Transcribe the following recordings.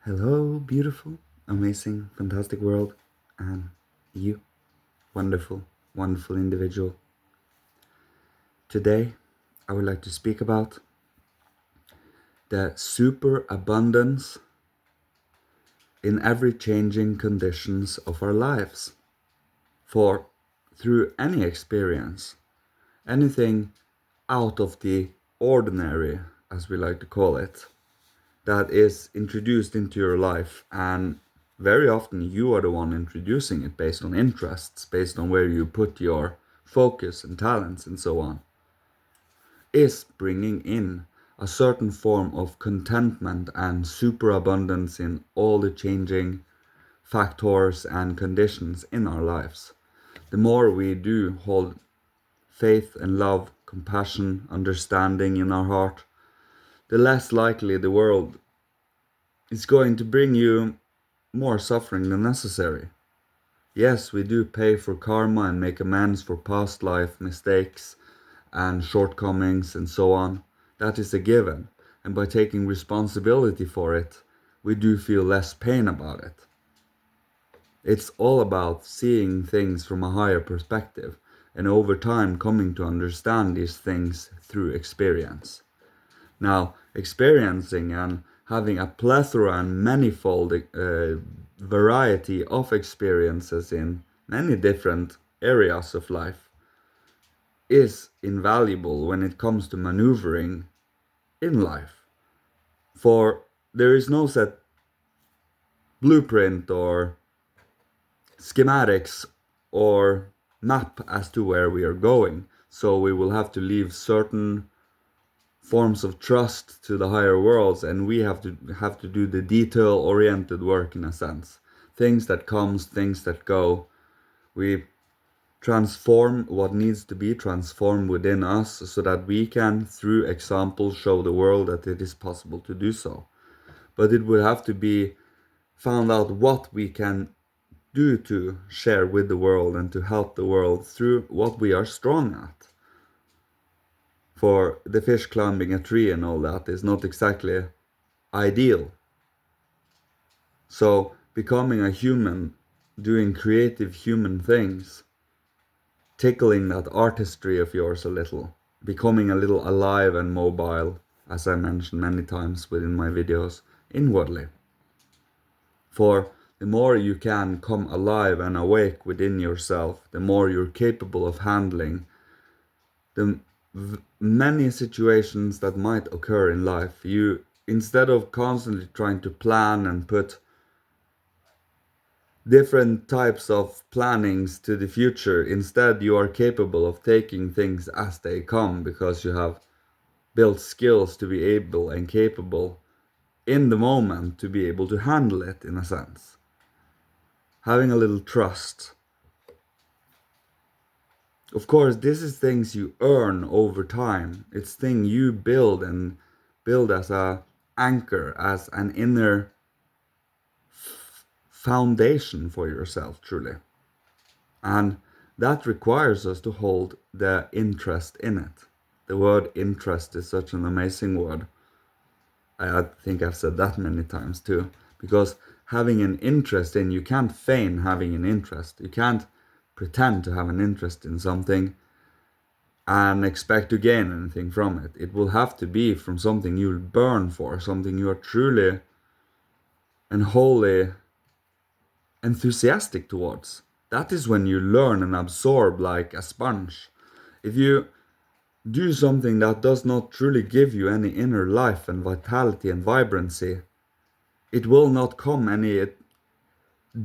Hello, beautiful, amazing, fantastic world, and you, wonderful, wonderful individual. Today, I would like to speak about the superabundance in every changing conditions of our lives. For through any experience, anything out of the ordinary, as we like to call it, that is introduced into your life, and very often you are the one introducing it based on interests, based on where you put your focus and talents and so on, is bringing in a certain form of contentment and superabundance in all the changing factors and conditions in our lives. The more we do hold faith and love, compassion, understanding in our heart, the less likely the world is going to bring you more suffering than necessary. Yes, we do pay for karma and make amends for past life mistakes and shortcomings and so on. That is a given. And by taking responsibility for it, we do feel less pain about it. It's all about seeing things from a higher perspective and over time coming to understand these things through experience. Now, experiencing and having a plethora and manifold variety of experiences in many different areas of life is invaluable when it comes to maneuvering in life. For there is no set blueprint or schematics or map as to where we are going. So we will have to leave certain forms of trust to the higher worlds, and we have to do the detail oriented work in a sense. Things that comes, things that go. We transform what needs to be transformed within us so that we can, through example, show the world that it is possible to do so. But it would have to be found out what we can do to share with the world and to help the world through what we are strong at. For the fish climbing a tree and all that is not exactly ideal. So becoming a human, doing creative human things, tickling that artistry of yours a little, becoming a little alive and mobile, as I mentioned many times within my videos, inwardly. For the more you can come alive and awake within yourself, the more you're capable of handling the many situations that might occur in life. You, instead of constantly trying to plan and put different types of plannings to the future, instead you are capable of taking things as they come because you have built skills to be able and capable in the moment to be able to handle it, in a sense. Having a little trust. Of course, this is things you earn over time. It's thing you build and build as a anchor, as an inner foundation for yourself, truly. And that requires us to hold the interest in it. The word interest is such an amazing word. I think I've said that many times too. Because having an interest in, you can't feign having an interest. You can't pretend to have an interest in something and expect to gain anything from it. It will have to be from something you'll burn for, something you are truly and wholly enthusiastic towards. That is when you learn and absorb like a sponge. If you do something that does not truly give you any inner life and vitality and vibrancy, it will not come any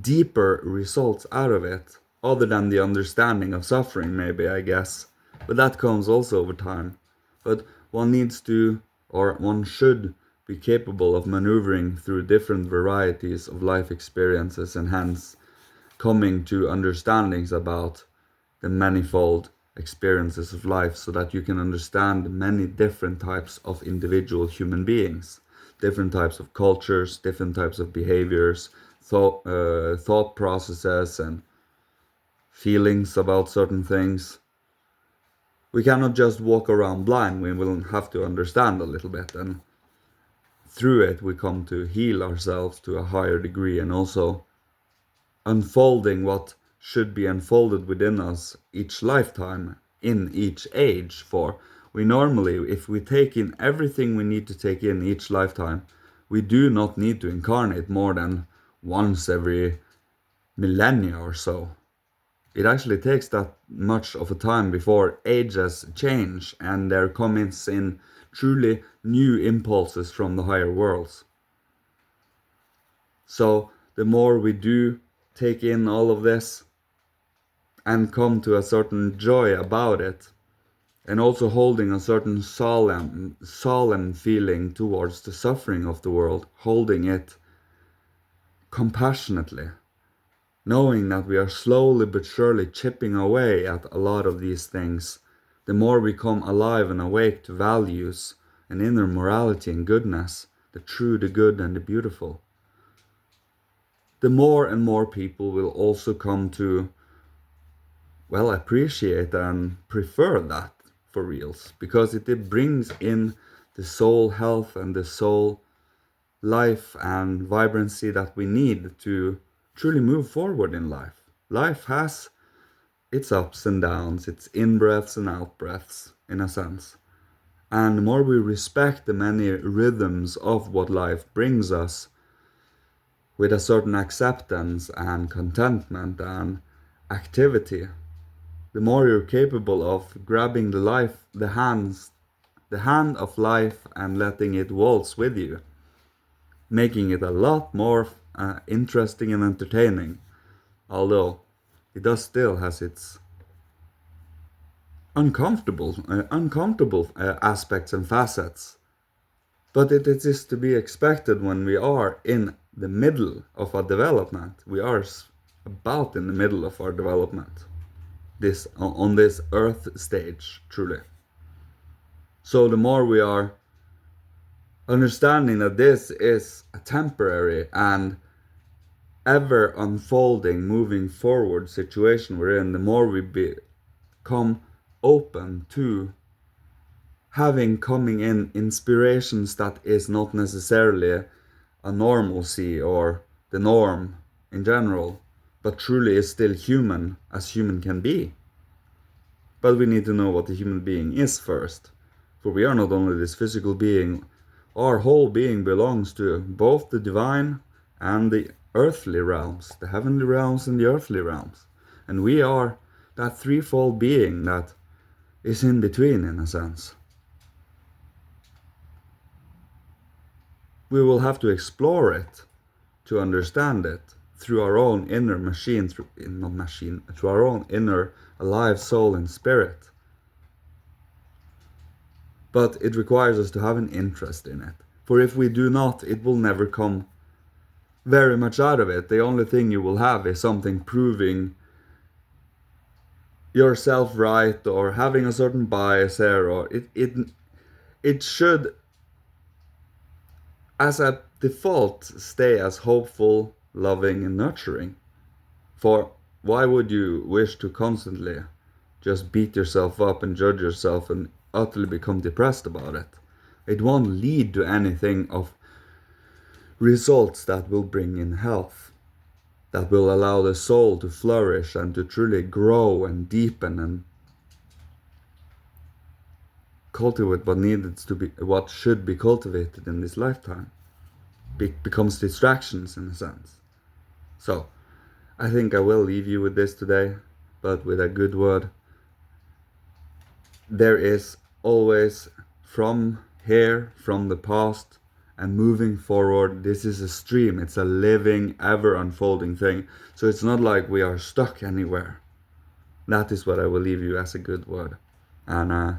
deeper results out of it, other than the understanding of suffering, maybe, I guess. But that comes also over time. But one needs to, or one should, be capable of maneuvering through different varieties of life experiences and hence coming to understandings about the manifold experiences of life so that you can understand many different types of individual human beings, different types of cultures, different types of behaviors, thought processes and feelings about certain things. We cannot just walk around blind. We will have to understand a little bit and through it we come to heal ourselves to a higher degree, and also unfolding what should be unfolded within us each lifetime, in each age. For we normally, if we take in everything we need to take in each lifetime, we do not need to incarnate more than once every millennia or so. It actually takes that much of a time before ages change and there comes in truly new impulses from the higher worlds. So the more we do take in all of this and come to a certain joy about it, and also holding a certain solemn feeling towards the suffering of the world, holding it compassionately, knowing that we are slowly but surely chipping away at a lot of these things, the more we come alive and awake to values and inner morality and goodness, the true, the good, and the beautiful, the more and more people will also come to, well, appreciate and prefer that for reals, because it brings in the soul health and the soul life and vibrancy that we need to truly move forward in life. Life has its ups and downs, its in-breaths and out-breaths, in a sense. And the more we respect the many rhythms of what life brings us, with a certain acceptance and contentment and activity, the more you're capable of grabbing the hand of life and letting it waltz with you, making it a lot more interesting and entertaining, although it does still has its uncomfortable aspects and facets. But it is to be expected when we are in the middle of our development. We are about in the middle of our development, this on this earth stage, truly. So the more we are understanding that this is a temporary and ever unfolding, moving forward situation we're in, the more we become open to having coming in inspirations that is not necessarily a normalcy or the norm in general, but truly is still human as human can be. But we need to know what the human being is first, for we are not only this physical being, our whole being belongs to both the divine and the earthly realms, the heavenly realms and the earthly realms. And we are that threefold being that is in between, in a sense. We will have to explore it to understand it through our own inner machine, through our own inner alive soul and spirit. But it requires us to have an interest in it. For if we do not, it will never come very much out of it. The only thing you will have is something proving yourself right, or having a certain bias there, or it should, as a default, stay as hopeful, loving, and nurturing. For why would you wish to constantly just beat yourself up and judge yourself and utterly become depressed about it? It won't lead to anything of results that will bring in health, that will allow the soul to flourish and to truly grow and deepen and cultivate what should be cultivated in this lifetime. Becomes distractions in a sense. So I think I will leave you with this today, but with a good word. There is always, from here, from the past, and moving forward, this is a stream. It's a living, ever unfolding thing. So it's not like we are stuck anywhere. That is what I will leave you as a good word. And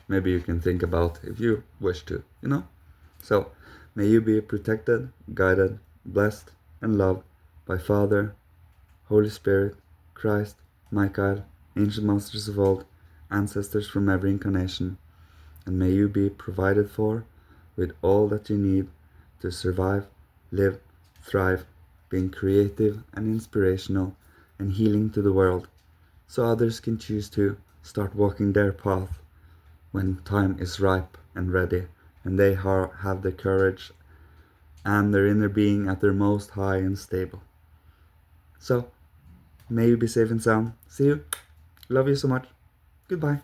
maybe you can think about if you wish to, So may you be protected, guided, blessed, and loved by Father, Holy Spirit, Christ, Michael, ancient masters of old, ancestors from every incarnation, and may you be provided for with all that you need to survive, live, thrive, being creative and inspirational and healing to the world, so others can choose to start walking their path when time is ripe and ready and they have the courage and their inner being at their most high and stable. So, may you be safe and sound. See you. Love you so much. Goodbye.